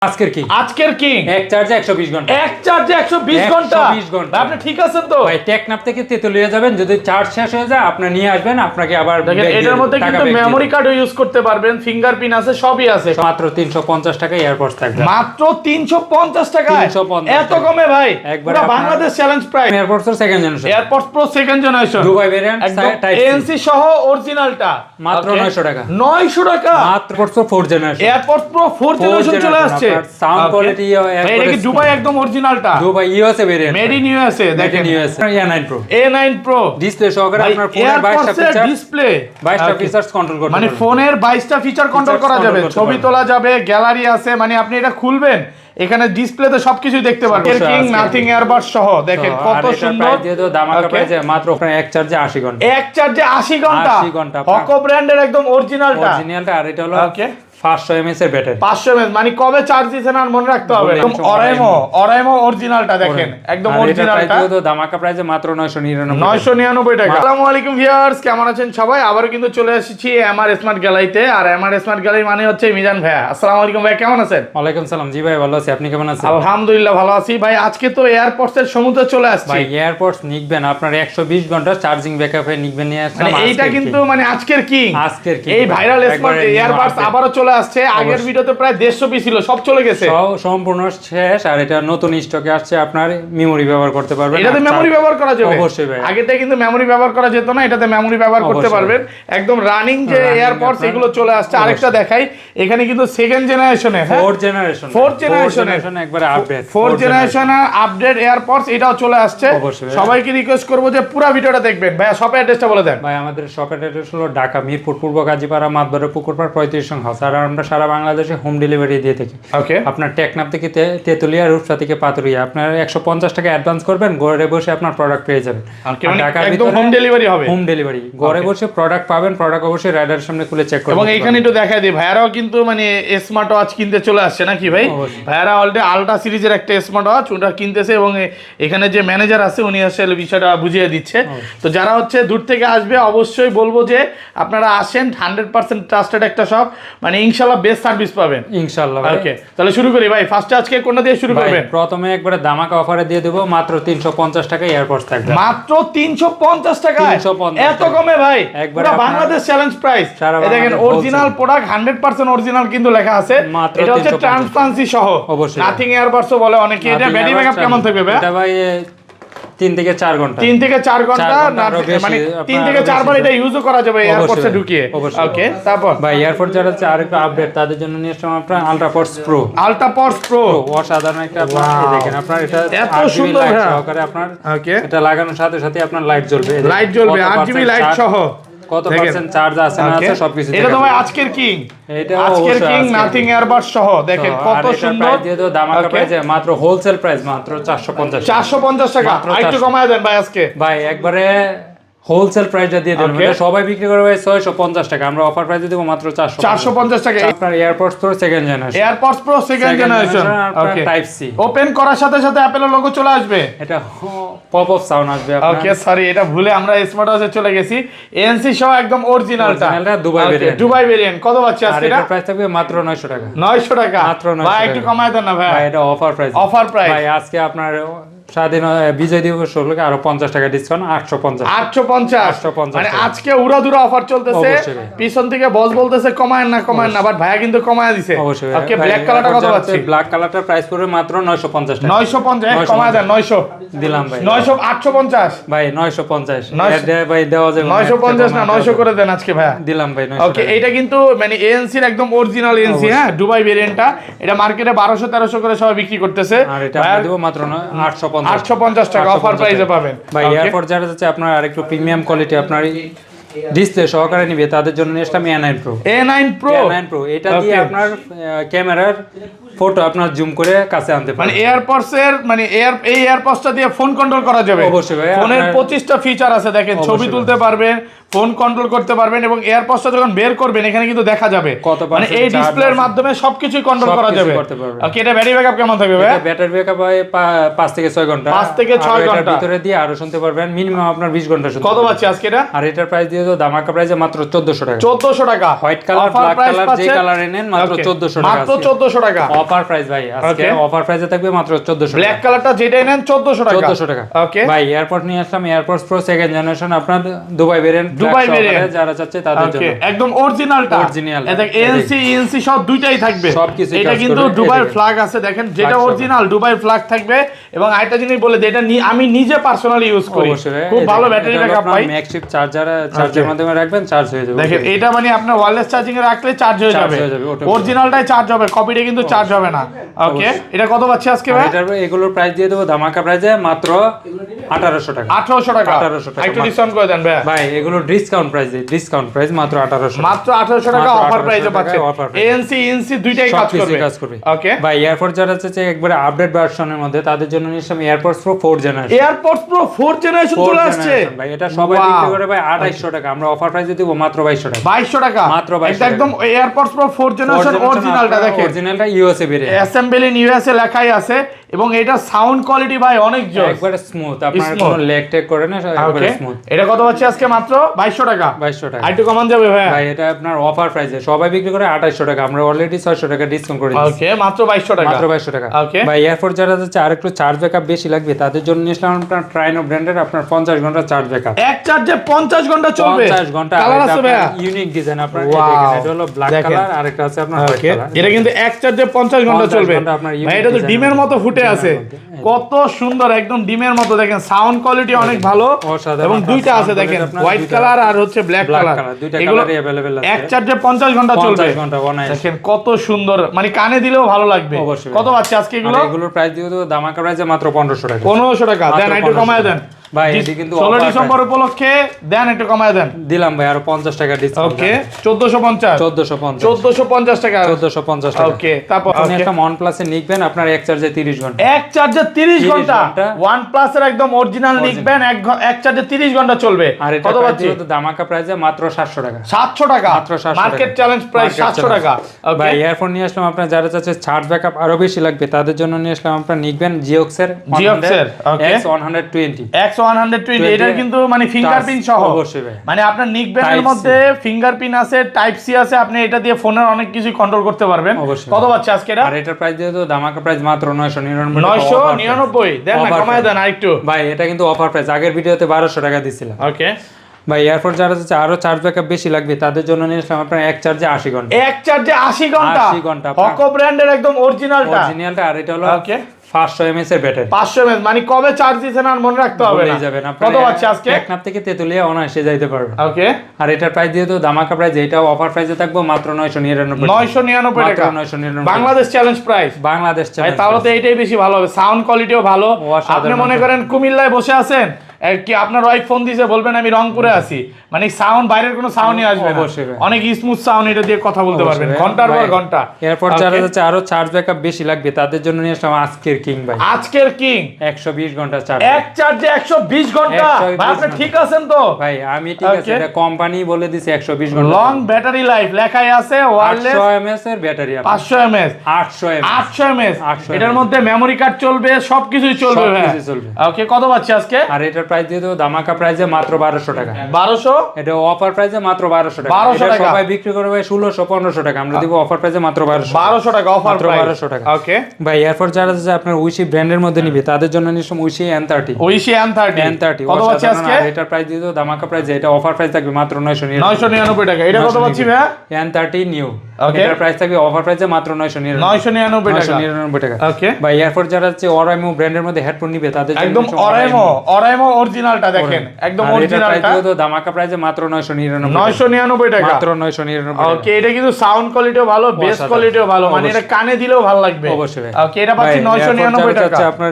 আজকের কিং এক চার্জে 120 ঘন্টা এক চার্জে 120 ঘন্টা 120 ঘন্টা। আপনি ঠিক আছেন তো ভাই টেকনাফ থেকে তেতুলিয়া যাবেন, যদি চার্জ শেষ হয়ে যায় আপনি নিয়ে আসবেন, আপনাকে আবার দেখেন back এটার দিয়ে মধ্যে টাকা কিন্তু back দিয়ে মেমরি দেব। কার্ডও ইউজ করতে পারবেন, ফিঙ্গারপ্রিন্ট আছে, সবই আছে। মাত্র 350 টাকা এয়ারপোর্ট থাকবে। মাত্র 350 টাকায় 350 এত কমে ভাই, একবারে পুরো আপনার- Bangladesh challenge price. AirPods second generation, AirPods pro second generation Dubai variant type C ANC সহ অরিজিনালটা মাত্র 900 টাকা। 900 টাকা মাত্র four generation. AirPods Pro 4 generation চলে আসছে। সাউন্ড কোয়ালিটি এটা কি দুবাই একদম অরিজিনালটা? Dubai USA variant, made in USA. দেখেন A9 Pro A9 Pro display সহকারে আপনার ফোনের 22টা এয়ারপডস এর ফিচার, ডিসপ্লে 22টা ফিচারস কন্ট্রোল করতে মানে পারবেন। ফোনের 22টা ফিচার কন্ট্রোল করা control যাবে, করতে ছবি পারবেন। তোলা যাবে, গ্যালারি আছে, মানে আপনি এটা খুলবেন এখানে ডিসপ্লেতে সবকিছু দেখতে পারবেন। অবশ্যই কিং আছে। নাথিং এয়ারবাড সহ দেখেন আর কত এটার সুন্দর। প্রাইস দিয়ে দাম Okay. প্রাইসে মাত্র আপনার এক চার্জে 80 ঘন্টা। এক চার্জে 80 ঘন্টা 80 ঘন্টা আপনার- হকো ব্র্যান্ডের একদম অরিজিনালটা। অরিজিনালটা, আর এটা হলো Okay. 500 mAh এর ব্যাটারি। 500 mAh মানে কবে চার্জ দিছেন আর মনে রাখতে হবে। বললাম, একদম অরাইমো অরিজিনালটা দেখেন, একদম অরিজিনালটা। দামাকা প্রাইসে মাত্র 999। 999 টাকা। আসসালামু আলাইকুম ভিউয়ার্স, কেমন আছেন সবাই? আবারও কিন্তু চলে এসেছি এমআর স্মার্ট গ্যালারিতে। আর এমআর স্মার্ট গ্যালারি মানে হচ্ছে মিজান ভাইয়া। আসসালামু আলাইকুম ভাই, কেমন আছেন? ওয়ালাইকুম সালাম। জি ভাই ভালো আছি, আপনি কেমন আছেন? আলহামদুলিল্লাহ ভালো আছি ভাই। আজকে তো এয়ারপডস এর সমুদ্রে চলে আসছে ভাই এয়ারপোর্টস নিকবেন আপনার 120 ঘন্টা চার্জিং ব্যাকআপে নিকবেন নিয়ে আসলাম। মানে এইটা কিন্তু মানে আজকের কিং, আজকের king এই ভাইরাল স্মার্ট একবারে new এয়ারবাডস update। আবারও চলে আসছে। আগের ভিডিওতে প্রায় 150 পিস ছিল, সব চলে গেছে, সম্পূর্ণ শেষ। আর এটা নতুন স্টকে আসছে, আপনার মেমরি ব্যবহার করতে পারবেন। এটাতে আর মেমরি ব্যবহার করা যাবে অবশ্যই ভাই। আগেতে কিন্তু মেমরি ব্যবহার করা যেত না, এটাতে মেমরি ব্যবহার করতে অবশ্যই। পারবেন। একদম রানিং যে Running এয়ারপডস আপনার- এগুলো চলে আসছে। আরেকটা দেখাই, এখানে কিন্তু সেকেন্ড জেনারেশনের, ফোর্থ জেনারেশন, একবারে আপডেট। ফোর্থ জেনারেশনের আপডেট এয়ারপডস এটাও চলে আসছে। অবশ্যই। সবাইকে রিকোয়েস্ট করবো যে পুরো ভিডিওটা দেখবেন। ভাইয়া শপের অ্যাড্রেসটা বলে দেন। ভাই আমাদের শপের অ্যাড্রেস হলো ঢাকা মিরপুর পূর্ব কাজীপাড়া মাতবরে পুকুরপাড় 35 নং হাউস। আর আমরা সারা বাংলাদেশে হোম ডেলিভারি দিয়ে থাকি। ওকে, আপনার টেকনাফ থেকে তেতুলিয়া, রূপসা থেকে পাতুরিয়া, আপনার 150 টাকা অ্যাডভান্স করবেন, ঘরে বসে আপনার প্রোডাক্ট পেয়ে যাবেন। একদম হোম ডেলিভারি হবে। হোম ডেলিভারি, ঘরে বসে প্রোডাক্ট পাবেন। প্রোডাক্ট অবশ্যই রাইডারের সামনে খুলে চেক করবেন। এবং এখানে একটু দেখাই দিই, ভাইয়ারাও কিন্তু মানে স্মার্ট ওয়াচ কিনতে চলে আসছে নাকি ভাই? অবশ্যই। ভাইয়ারা অলরেডি আলট্রা সিরিজের একটা স্মার্ট ওয়াচ ওটা কিনতেছে, এবং এখানে যে ম্যানেজার আছে উনি আসলে বিষয়টা বুঝিয়ে দিচ্ছে। তো যারা হচ্ছে দূর থেকে আসবে অবশ্যই বলবো যে আপনারা আসেন, 100% ট্রাস্টেড একটা শপ, মানে ইনশাআল্লাহ বেস্ট সার্ভিস পাবেন ইনশাআল্লাহ। ওকে, তাহলে শুরু করি ভাই। ফার্স্টে আজকে কোনটা দিয়ে শুরু করবেন? প্রথমে একবারে দামাকা অফারে দিয়ে দেবো, মাত্র 350 টাকা এয়ারপোর্টস থাকবে। মাত্র 350 টাকায় 350 এত কমে ভাই, একবারে পুরো আপনার- বাংলাদেশ চ্যালেঞ্জ প্রাইস। সারা এই দেখেন Bangladesh original wholesale। Product, 100% original কিন্তু লেখা আছে। মাত্র এটা হচ্ছে 350 ট্রান্সপারেন্সি সহ, অবশ্যই। নাথিং এয়ারবাডসও বলে অনেকে। এটা Nothing ব্যাটারি airbags ব্যাকআপ কেমন থাকবে ভাই? এটা ভাই 3 থেকে 4 ঘন্টা। 3 থেকে 4 ঘন্টা, 4 ঘন্টা আরো বেশি, মানে আপনার 3 থেকে আরো 4 বার বেশি। এটা ইউজও করা যাবে এয়ারপডসে অবশ্যই, ঢুকিয়ে। অবশ্যই। ওকে, তারপর ভাই এয়ারপোর্ট যারা হচ্ছে আরেকটু আপডেট, তাদের জন্য নিয়ে আসলাম আপনার আলট্রাপডস প্রো। আলট্রাপডস প্রো অসাধারণ একটা আপনার, এই দেখেন আপনার এটা এত 8GB সুন্দর লাইট হ্যাঁ। সহকারে আপনার। ওকে, এটা লাগানোর সাথে সাথে আপনার লাইট জ্বলবে। এই দেখেন লাইট জ্বলবে, কত 8GB percent লাইট charge, সহ। কত দেখেন। পার্সেন্ট চার্জ আছে না Okay, আছে সবকিছু। এটা তো ভাই আজকের কিং, এটা আজকের অবশ্যই কিং আজকের নাথিং king। এয়ারবাডস সহ। দেখেন আর কত এটার সুন্দর। price দিয়ে দেবো দামাকা Okay, প্রাইসে, মাত্র হোলসেল প্রাইস মাত্র 450 টাকা। 450 টাকা। মাত্র আরেকটু 400 কমায় দেন ভাই আজকে। ভাই একবারে হোলসেল প্রাইসটা দিয়ে দেবেন। Okay. এটা সবাই বিক্রি করে ভাই 650 টাকা, আমরা অফার প্রাইসে দেবো মাত্র 400 450 টাকা। আপনার AirPods pro second generation, AirPods pro second generation. Okay, type C. Open করার সাথে সাথে অ্যাপেলের লোগো চলে আসবে। এটা পপ আপ সাউন্ড আসবে আপনার। ওকে, সরি এটা ভুলে আমরা স্মার্ট ওয়াচে চলে গেছি। এনসি সহ একদম অরিজিনালটা, Originalটা দুবাই variant। Dubai variant. কত পাচ্ছি আর আজকে এটা? এটার প্রাইস থাকবে মাত্র 900 টাকা। 900 টাকা। মাত্র 900 ভাই একটু টাকা। কমায় দেন না ভাই। ভাই এটা অফার প্রাইস। অফার প্রাইস ভাই আজকে আপনার স্বাধীন বিজয় দিবস হলো আরো 50 টাকা ডিসকাউন্ট, 850। 850। মানে টাকা। আজকে উড়াধুরা অফার চলতেছে। অবশ্যই ভাই। পিছন থেকে বস বলতেছে কমায় না, বাট ভাইয়া কিন্তু কমায় দিছে। অবশ্যই ওকে, ব্ল্যাক কালারটা কত পাচ্ছি? ব্ল্যাক কালারটার প্রাইস পড়বে মাত্র 950 টাকা। 950। কমায় দেন 900। দিলাম ভাই। 900, 850। ভাই 950 900 ভাই দেওয়া যাবে 950 না 900 করে দেন আজকে ভাইয়া। দিলাম ভাই 900 ওকে, টাকা। এটা কিন্তু মানে এএনসির একদম অরিজিনাল এএনসি, হ্যাঁ, দুবাই ভেরিয়েন্টটা। এটা মার্কেটে 1200-1300 করে সবাই বিক্রি করতেছে। আর এটা আমরা দেব মাত্র 850 850 টাকা অফার প্রাইসে পাবেন। ভাই Okay, এয়ারপোর্ট যারা যাচ্ছে আপনার আরেকটু প্রিমিয়াম কোয়ালিটি আপনার ডিসপ্লে সহকারে নিবে, তাদের জন্য নিয়ে আসলাম A9 Pro। A9 Pro। A9 Pro এটা দিয়ে Okay, আপনার ক্যামেরার ফটো আপনার জুম করে কাছে আনতে মানে পারেন। এয়ারপডস এর মানে এই এয়ারপডসটা দিয়ে ফোন কন্ট্রোল করা যাবে। অবশ্যই ভাই, ফোনের আপনার- 25টা ফিচার আছে দেখেন, ছবি অবশ্যই তুলতে পারবেন, ফোন কন্ট্রোল করতে পারবেন, এবং এয়ারপডসটা যখন বের করবেন এখানে কিন্তু দেখা যাবে কত মানে এই percent ডিসপ্লের charge মাধ্যমে সবকিছুই কন্ট্রোল করা সবকিছু যাবে। করতে পারবেন। ওকে, এটা ব্যাটারি ব্যাকআপ কেমন থাকবে ভাই? ব্যাটারি ব্যাকআপ হয় 5 থেকে 6 ঘন্টা। 5 থেকে 6 আর এটার ঘন্টা। ভিতরে দিয়ে আরো শুনতে পারবেন মিনিমাম আপনার 20 ঘন্টা শুনতে কত পারবেন। পাচ্ছি আজকে এটা? আর এটার প্রাইস দিয়ে তো দামাকা প্রাইসে মাত্র 1400 টাকা। 1400 টাকা। White colour Offer black price colour যে পাচ্ছেন? কালার নেন মাত্র Okay, 1400 টাকা। মাত্র 1400 টাকা। অফার অফার প্রাইস ভাই, আজকে Okay. অফার প্রাইসে থাকবে মাত্র 1400 ব্ল্যাক কালারটা যেটাই নেন 1400 টাকা। 1400 টাকা। ওকে ভাই এয়ারপোর্ট নিয়ে আসলাম, এয়ারপোর্টস প্রো সেকেন্ড জেনারেশন, আপনার দুবাই ভেরিয়েন্ট, দুবাই variant। যারা চাচ্ছে তাদের ওকে জন্য একদম অরিজিনালটা। Original, এটা এএনসি ইএনসি সব দুইটাই থাকবে। সবকিছু এটা কাজ কিন্তু করবে, দুবাইয়ের এদিকে। ফ্ল্যাগ আছে দেখেন, যেটা Flag সহ। অরিজিনাল দুবাইয়ের ফ্ল্যাগ থাকবে। এবং আরেকটা জিনিস বলে দিই, এটা আমি নিজে পার্সোনালি ইউজ করি, অবশ্যই ভাই, খুব এই ভালো দেখেন, ব্যাটারি এটা হলো ব্যাকআপ আপনার পাই। ম্যাগশিপ চার্জের মাধ্যমে রাখবেন, চার্জ হয়ে যাবে। দেখেন এটা মানে আপনার ওয়্যারলেস চার্জিং এ রাখলে চার্জ হয়ে Charge যাবে, হয়ে যাবে, automatic। অরিজিনালটাই চার্জ হবে, কপিটা কিন্তু চার্জ হবে না। ওকে এটা কত পাচ্ছি আজকে ভাই? এটার এগুলোর প্রাইস দিয়ে দেবো ধামাকা প্রাইসে মাত্র 1800 টাকা। 1800 টাকা। 1800 টাকা। একটু ডিসকাউন্ট করে দেন ভাই। ভাই এগুলো ডিসকাউন্ট প্রাইস মাত্র 1800 মাত্র 1800 টাকা মাত্র অফার 1800 প্রাইসে টাকা পাচ্ছেন। offer price। এএনসি ইএনসি দুইটাই কাজ সবকিছু করবে। কাজ করবে। ওকে ভাই এয়ারপোর্ট যারা আছে একবারে আপডেট ভার্সনের মধ্যে, তাদের জন্য নিশ্চয় airports pro 4 generation. AirPods Pro 4 generation চলে আসছে ভাই এটা সবাই Wow। বিক্রি করে ভাই 2800 টাকা, আমরা অফার প্রাইসে দিব মাত্র 2200 টাকা। 2200 টাকা মাত্র 2200 এটা একদম এয়ারপডস প্রো 4 জেনারেশন অরিজিনালটা দেখেন, অরিজিনালটা USA variant, assemble in USA লেখাই আছে। এবং এটা সাউন্ড কোয়ালিটি ভাই অনেক জোস, একবারে স্মুথ, আপনার Smooth। কোনো লেগ টেক করে না, একবারে ওকে স্মুথ। এটা কত পাচ্ছি আজকে? মাত্র 2200 টাকা। 2200 টাকা। আর একটু কমান যাবে ভাই? ভাই এটা আপনার অফার প্রাইসে সবাই বিক্রি করে 2800 টাকা, আমরা অলরেডি 600 টাকা ডিসকাউন্ট করে দিচ্ছি। ওকে মাত্র 2200 টাকা। মাত্র 2200 টাকা। ওকে ভাই এয়ারপোর্ট যারা যাচ্ছে আর একটু চার্জ ব্যাকআপ বেশি লাগবে, তাদের জন্য নিয়েছিলাম আপনার ট্রাইনো ব্র্যান্ডের আপনার 50 ঘন্টা চার্জ ব্যাকআপ। এক চার্জে 50 ঘন্টা চলবে। 50 ঘন্টা। কালার আছে ভাই? ইউনিক ডিজাইন আপনার, এই Wow। দেখেন, এটা হলো ব্ল্যাক দেখেন। কালার আর একটা আছে আপনার হোয়াইট ওকে কালার। এটা কিন্তু এক চার্জে 50 ঘন্টা 50 চলবে ঘন্টা আপনার ভাই। এটা তো unique ডিমের design মতো ফুটে ডিমের আছে, মধ্যে। কত সুন্দর, একদম ডিমের মতো। দেখেন সাউন্ড কোয়ালিটি অনেক ভালো। অসাধারণ। এবং দুইটা আছে sound দেখেন, quality আপনার হোয়াইট দুইটা। কালার আর হচ্ছে ব্ল্যাক Black কালার। color, দুইটা এগুলো কালারই available আছে। এক চার্জে 50 ঘন্টা চলবে। 50 ঘন্টা অনায়াসে। দেখেন কত সুন্দর, মানে কানে দিলেও ভালো লাগবে। অবশ্যই। কত পাচ্ছি আজকে এগুলো? আর এগুলোর প্রাইস দিয়ে দেবো ধামাকা প্রাইসে মাত্র 1500 টাকা। 1500 টাকা। মাত্র দেন একটু 1500 কমায় দেন ভাই, এটি কিন্তু 16 offer ডিসেম্বর উপলক্ষে দেন একটু কমায় দেন। দিলাম ভাই আরো 50 টাকা ডিসকাউন্ট। ওকে 1450 1450 1450 টাকা। 1450 টাকা। ওকে তারপর আপনি একটা OnePlus এ নিবেন, আপনার এক চার্জে 30 ঘন্টা। এক চার্জে 30 ঘন্টা। ঘন্টা। OnePlus এর একদম অরিজিনাল নিকবেন, এক চার্জে 30 ঘন্টা চলবে। আর এটা কত পাচ্ছি? প্রাইস ধামাকা প্রাইসে মাত্র 700 টাকা। 700 টাকা। মাত্র 700 মার্কেট টাকা। চ্যালেঞ্জ প্রাইস Market 700 টাকা। challenge। ওকে ভাই ইয়ারফোন নিয়ে আসলাম, আপনার যারা চাচ্ছে চার্জ ব্যাকআপ আরো বেশি লাগবে, তাদের জন্য নিয়ে আসলাম আপনার নিকবেন জিওক্সের জিওক্সের, okay। X120। X120 এটার কিন্তু মানে ফিঙ্গারপ্রিন্ট সহ। অবশ্যই ভাই। মানে আপনার নিকবেনের Type C। মধ্যে ফিঙ্গারপ্রিন্ট আছে, টাইপ সি আছে, আপনি এটা দিয়ে ফোনের অনেক কিছু কন্ট্রোল করতে পারবেন। অবশ্যই। কত পাচ্ছে আজকে এটা? আর এটার প্রাইস দিয়ে তো ধামাকা প্রাইস মাত্র 999 টাকা। 999। দেন না Offer কমায় price। দেন আরেকটু। ভাই এটা কিন্তু অফার প্রাইস, আগের ভিডিওতে 1200 টাকা দিছিলাম। ওকে ভাই এয়ারপোর্ট যারা যাচ্ছে আরো চার্জ ব্যাকআপ বেশি লাগবে, তাদের জন্য নিয়ে আসলাম আপনার এক চার্জে 80 ঘন্টা। এক চার্জে 80 ঘন্টা। 80 ঘন্টা। হকো ব্র্যান্ডের একদম অরিজিনালটা। অরিজিনালটা, আর এটা হলো ওকে 500 mAh এর ব্যাটারি। 500 mAh, মানে কবে চার্জ দিছেন আর মনে রাখতে হবে না। ভুলেই যাবেন কত আপনার। পাচ্ছে আজকে? টেকনাফ থেকে তেতুলিয়া অনায়াসে যাইতে পারবেন। ওকে আর এটার প্রাইস দিয়ে তো ধামাকা প্রাইস, এটাও অফার প্রাইসে থাকবো মাত্র 999 999 টাকা। 999 বাংলাদেশ চ্যালেঞ্জ প্রাইস। বাংলাদেশ ভাই challenge তাহলে price। তো এইটাই বেশি ভালো হবে, সাউন্ড কোয়ালিটিও ভালো। অসাধারণ। আপনি মনে করেন কুমিল্লায় বসে আছেন, কি আপনার ওয়াইফ ফোন দিয়েছে, বলবেন আমি রংপুরে আছি, মানে সাউন্ড বাইরের কোনো সাউন্ডই আসবে না। অবশ্যই ভাই। অনেক স্মুথ সাউন্ড এটা দিয়ে কথা বলতে পারবেন অবশ্যই। ঘন্টার পর ভাই, ঘন্টা। এরপর যারা যাচ্ছে আরো চার্জ ব্যাকআপ বেশি লাগবে, তাদের জন্য নিয়ে আসলাম আজকের কিং ভাই। আজকের কিং 120 ঘন্টা চার্জ। এক চার্জে 120 ঘন্টা। 120 ভাই আপনি ঘন্টা। ঠিক আছেন তো? ভাই আমি ঠিক আছে, Okay। এটা কোম্পানি বলে দিছে 120 ঘন্টা। লং ব্যাটারি লাইফ লেখাই আছে, ওয়্যারলেস 800 mAh এর ব্যাটারি। 500 mAh 800 mAh। 800 mAh 800 এটার মধ্যে মেমরি কার্ড চলবে, সবকিছুই চলবে ভাই। সবকিছু চলবে। ওকে কত পাচ্ছি আজকে? আর এটার প্রাইস দিয়ে তো ধামাকা প্রাইসে মাত্র 1200 টাকা। 1200। এটা অফার প্রাইসে মাত্র 1200 টাকা। 1200 এটা টাকা। সবাই বিক্রি করে ভাই 1600 1500 টাকা, আমরা দিব অফার প্রাইসে মাত্র 1200 1200 টাকা অফার মাত্র প্রাইস। 1200 টাকা। ওকে ভাই এরপর যারা যাচ্ছে আপনার উইশি ব্র্যান্ডের মধ্যে নিবে, তাদের জন্য নিশ্চয় উইশি N30। ওইসি M30 N30 কত পাচ্ছি আজকে? আর এটার প্রাইস দিয়ে তো ধামাকা প্রাইস, এটা অফার প্রাইস থাকবে মাত্র 999 999 টাকা। এটা কত পাচ্ছি ভাই? N30 new. Okay। এটার প্রাইস থাকবে অফার প্রাইসে মাত্র 999 999 টাকা। 999 টাকা। ওকে ভাই এরপর যারা হচ্ছে অরাইমো ব্র্যান্ডের মধ্যে হেডফোন নিবে, তাদের জন্য একদম নিশ্চয় অরাইমো অরিজিনালটা দেখেন, একদম আর এটার প্রাইস অরিজিনালটা দিয়ে তো ধামাকা প্রাইসে মাত্র 999 999 টাকা। মাত্র 999 টাকা। ওকে এটা কিন্তু সাউন্ড কোয়ালিটিও ভালো, বেস অসাধারণ। কোয়ালিটিও ভালো, মানে অবশ্যই। এটা কানে দিলেও ভালো লাগবে। অবশ্যই ভাই। ওকে এটা পাচ্ছি ভাই, 999 এরপর যারা টাকা। চাচ্ছে আপনার